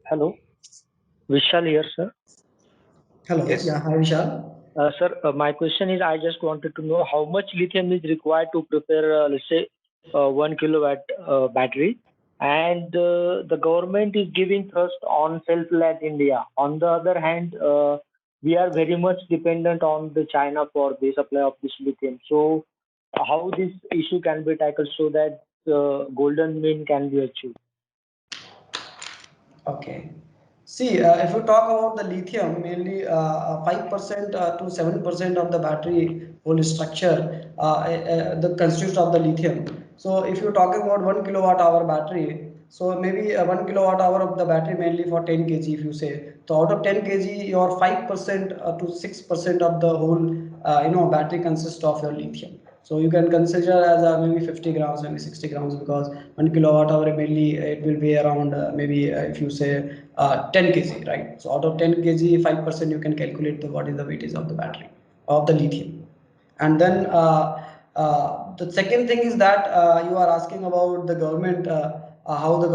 Hello, Vishal here, sir. Hello, Yes. yeah, hi Vishal. Sir, my question is I just wanted to know how much lithium is required to prepare, let's say, 1 kilowatt battery. And the government is giving thrust on self-led India. On the other hand, we are very much dependent on the China for the supply of this lithium. So, how this issue can be tackled so that golden mean can be achieved? Okay. See, if you talk about the lithium, mainly 5% to 7% of the battery whole structure the constitutes of the lithium. So if you're talking about 1 kilowatt hour battery, so maybe 1 kilowatt hour of the battery mainly for 10 kg if you say. So out of 10 kg, your 5% to 6% of the whole battery consists of your lithium. So you can consider as maybe 50 grams, maybe 60 grams, because 1 kilowatt hour mainly it will be around maybe if you say 10 kg, right? So out of 10 kg, 5% you can calculate what is the weightage of the battery of the lithium. And then the second thing is that you are asking about the government, how the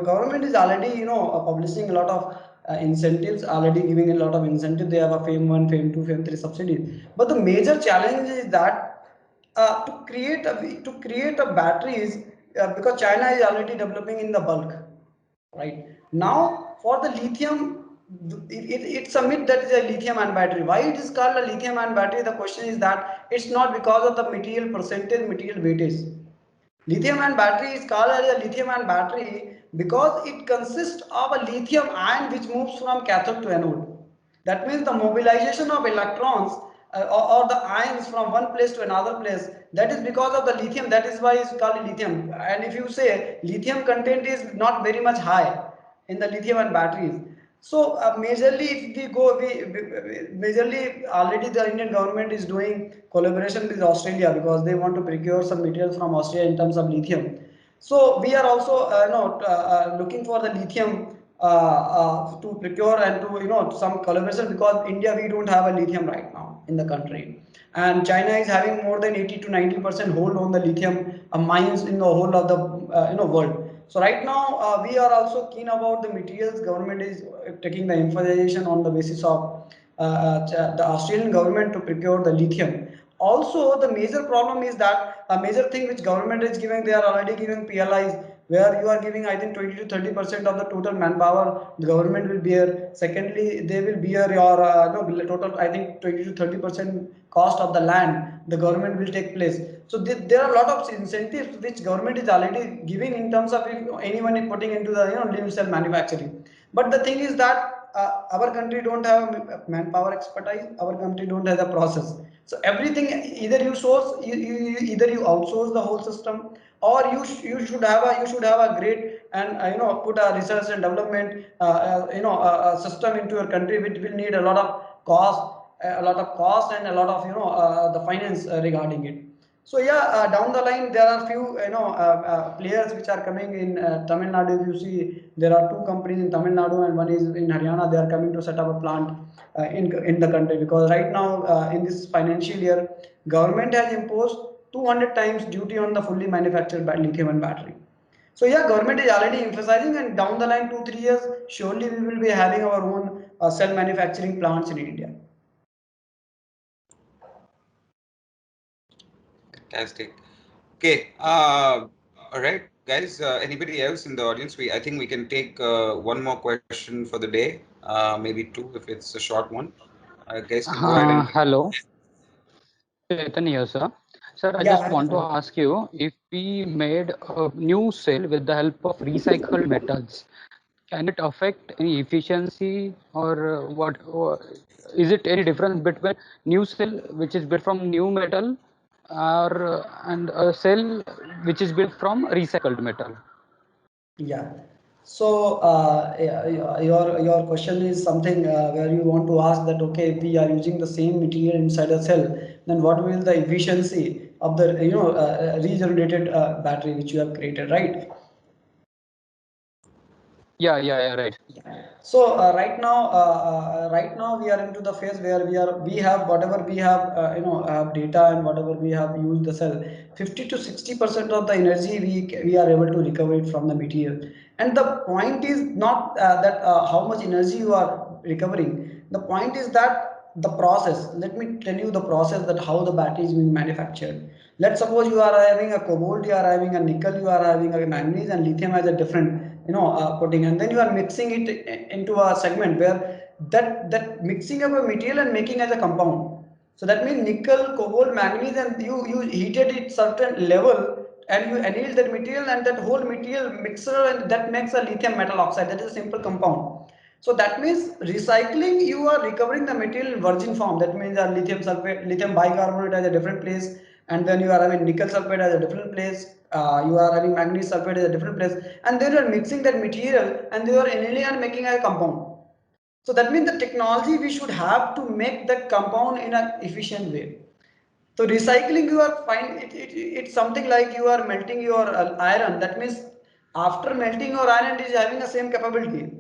government is already publishing a lot of incentives, already giving a lot of incentive. They have a FAME 1, FAME 2, FAME 3 subsidies. But the major challenge is that to create a batteries because China is already developing in the bulk, right? Now for the lithium, it's a myth that is a lithium ion battery. Why it is called a lithium ion battery? The question is that it's not because of the material percentage, material weightage. Lithium ion battery is called as a lithium ion battery because it consists of a lithium ion which moves from cathode to anode. That means the mobilization of electrons or the ions from one place to another place, that is because of the lithium. That is why it's called lithium. And if you say lithium content is not very much high in the lithium and batteries. So majorly if we go, majorly already the Indian government is doing collaboration with Australia because they want to procure some materials from Australia in terms of lithium. So we are also looking for the lithium to procure and to some collaboration, because India we don't have a lithium right now in the country, and China is having more than 80 to 90% hold on the lithium mines in the whole of the world. So right now we are also keen about the materials. Government is taking the emphasization on the basis of the Australian government to procure the lithium. Also, the major problem is that a major thing which government is giving, they are already giving PLIs, where you are giving I think 20 to 30% of the total manpower the government will bear. Secondly, they will bear your no, total I think 20 to 30% cost of the land the government will take place. So there are a lot of incentives which government is already giving in terms of if anyone is putting into the lithium cell manufacturing. But the thing is that our country don't have manpower expertise. Our country don't have the process. So everything either you source, either you outsource the whole system, or you should have a great and put a research and development system into your country, which will need a lot of cost and a lot of the finance regarding it. So yeah, down the line there are few players which are coming in Tamil Nadu. If you see, there are two companies in Tamil Nadu and one is in Haryana. They are coming to set up a plant in the country, because right now in this financial year, government has imposed 200 times duty on the fully manufactured lithium and battery. So yeah, government is already emphasizing, and down the line 2 3 years, surely we will be having our own cell manufacturing plants in India. Fantastic. Okay. All right, guys. Anybody else in the audience? I think we can take one more question for the day. Maybe two if it's a short one. Guys can go ahead and. Hello, Chetan here, sir. Sir, I just want to ask you, if we made a new cell with the help of recycled metals, can it affect any efficiency, or what? Or is it any difference between new cell which is built from new metal, or and a cell which is built from recycled metal? Yeah. So your question is something where you want to ask that, okay, if we are using the same material inside a cell, then what will the efficiency of the regenerated battery which you have created, right? Yeah, right. So right now we are into the phase where we have whatever we have data and whatever we have used the cell. 50 to 60% of the energy we are able to recover it from the material. And the point is not that how much energy you are recovering. The point is that the process. Let me tell you the process, that how the battery is being manufactured. Let's suppose you are having a cobalt, you are having a nickel, you are having a manganese, and lithium has a different putting, and then you are mixing it into a segment where that mixing of a material and making as a compound. So that means nickel, cobalt, manganese, and you heated it certain level and you anneal that material, and that whole material mixer, and that makes a lithium metal oxide. That is a simple compound. So that means recycling, you are recovering the material in virgin form. That means lithium sulfate, lithium bicarbonate at a different place, and then you are having nickel sulfate at a different place. You are having manganese sulfate at a different place, and then you are mixing that material and you are annealing and making a compound. So that means the technology we should have to make that compound in an efficient way. So recycling, you are fine. It's something like you are melting your iron. That means after melting your iron, it is having the same capability.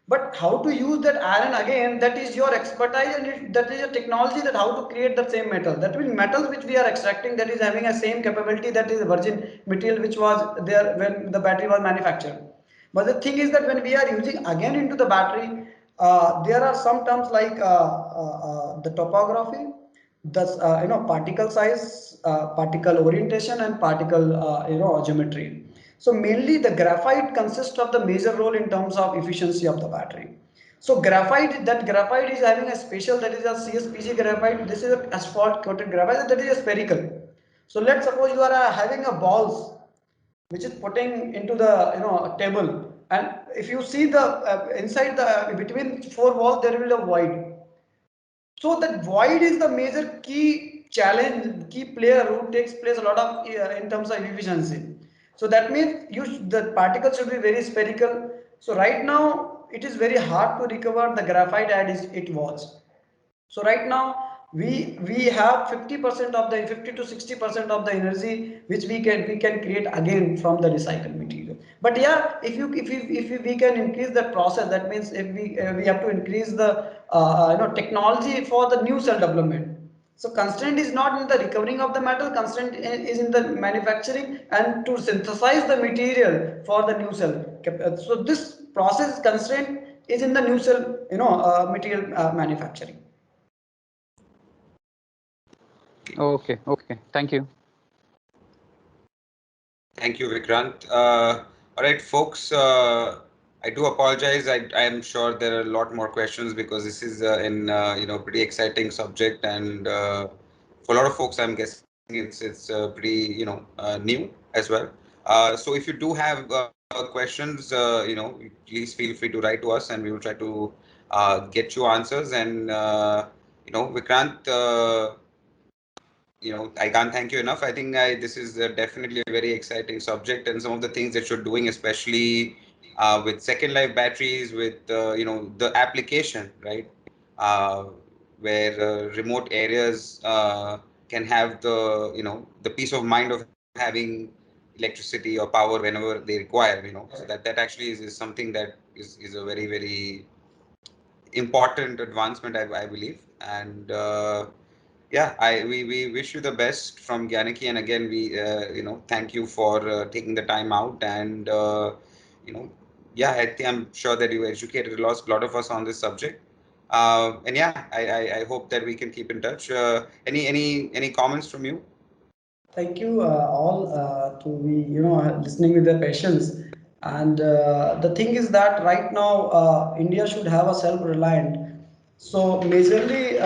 But how to use that iron again, that is your expertise, and that is a technology, that how to create the same metal. That means metals which we are extracting, that is having a same capability, that is virgin material which was there when the battery was manufactured. But the thing is that when we are using again into the battery, there are some terms like the topography, the particle size, particle orientation, and particle geometry. So mainly the graphite consists of the major role in terms of efficiency of the battery. So graphite is having a special, that is a CSPG graphite. This is a asphalt coated graphite, that is a spherical. So let's suppose you are having a balls which is putting into the table, and if you see the inside the between four walls there will be a void. So that void is the major key challenge, key player who takes place a lot of in terms of efficiency. So that means the particles should be very spherical. So right now it is very hard to recover the graphite as it was. So right now we have 50% of the 50 to 60% of the energy which we can create again from the recycled material. But yeah, if we can increase that process, that means if we have to increase the technology for the new cell development. So constraint is not in the recovering of the metal, constraint is in the manufacturing and to synthesize the material for the new cell. So this process constraint is in the new cell material manufacturing. Okay, okay. Thank you. Thank you, Vikrant. All right, folks. I do apologize. I am sure there are a lot more questions because this is pretty exciting subject, and for a lot of folks, I'm guessing it's pretty new as well. So if you do have questions, please feel free to write to us, and we will try to get you answers. And Vikrant. I can't thank you enough. I think this is definitely a very exciting subject, and some of the things that you're doing, especially with Second Life batteries, with the application, right, uh, where remote areas can have the peace of mind of having electricity or power whenever they require. So that actually is something that is a very, very important advancement, I believe, and. Yeah, we wish you the best from Gyanaki, and again we thank you for taking the time out, and yeah, I'm sure that you educated a lot of us on this subject, and yeah, I hope that we can keep in touch. Any comments from you? Thank you all to be listening with the patience. And the thing is that right now India should have a self-reliant. So majorly,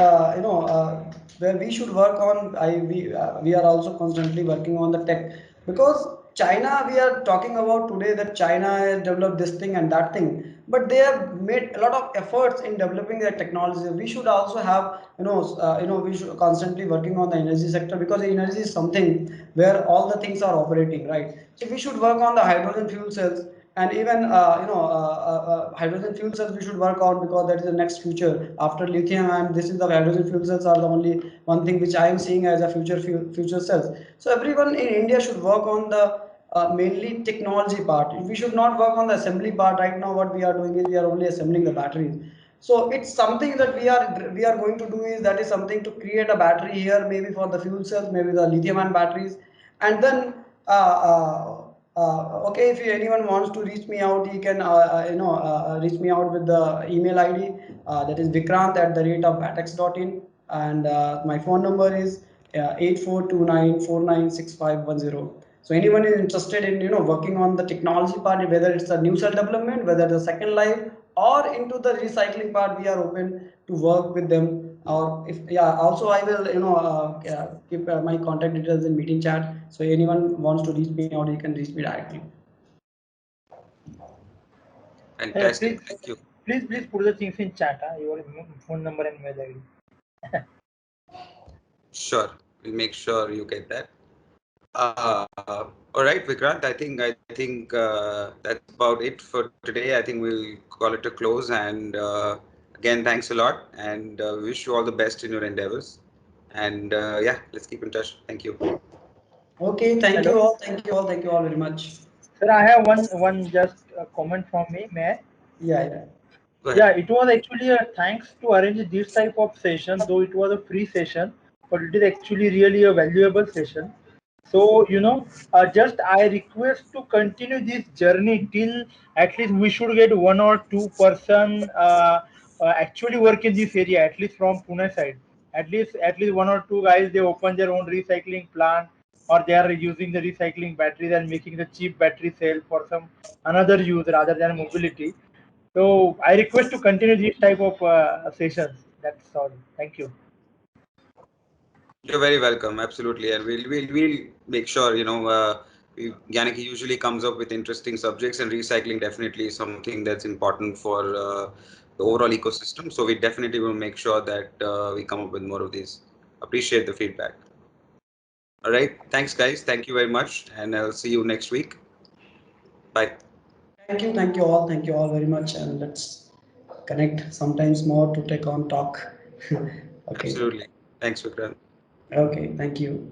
where we should work on, we are also constantly working on the tech, because China, we are talking about today that China has developed this thing and that thing, but they have made a lot of efforts in developing their technology. We should also have, we should constantly working on the energy sector, because the energy is something where all the things are operating, right? So we should work on the hydrogen fuel cells, and even hydrogen fuel cells we should work on, because that is the next future after lithium, and this is the hydrogen fuel cells are the only one thing which I am seeing as a future cells. So everyone in India should work on the mainly technology part. We should not work on the assembly part. Right now what we are doing is we are only assembling the batteries. So it's something that we are going to do, is that is something to create a battery here, maybe for the fuel cells, maybe the lithium ion batteries. And then okay, if anyone wants to reach me out, he can reach me out with the email ID, that is vikrant@batex.in, and my phone number is 8429496510. So anyone is interested in working on the technology part, whether it's a new cell development, whether it's a second life, or into the recycling part, we are open to work with them. Or if also I will keep my contact details in meeting chat. So anyone wants to reach me out, you can reach me directly. Fantastic, thank you. Please put the things in chat. Your phone number and mail ID. Sure, we'll make sure you get that. All right, Vikrant. I think that's about it for today. I think we'll call it a close. And again, thanks a lot, and wish you all the best in your endeavors. And yeah, let's keep in touch. Thank you. Okay, thank you all. Thank you all. Thank you all very much. Sir, I have one just comment from me. May I? Yeah. Yeah, it was actually a thanks to arrange this type of session, though it was a free session, but it is actually really a valuable session. So, just I request to continue this journey till at least we should get 1 or 2 person actually work in this area, at least from Pune side. At least 1 or 2 guys, they open their own recycling plant, or they are using the recycling batteries and making the cheap battery cell for some another use rather than mobility. So I request to continue these type of sessions. That's all. Thank you. You're very welcome. Absolutely, and we'll make sure Janaki usually comes up with interesting subjects, and recycling definitely is something that's important for the overall ecosystem. So we definitely will make sure that we come up with more of these. Appreciate the feedback. All right. Thanks, guys. Thank you very much. And I'll see you next week. Bye. Thank you all. Thank you all very much. And let's connect sometimes more to take on talk. Okay. Absolutely. Thanks, Vikrant. Okay. Thank you.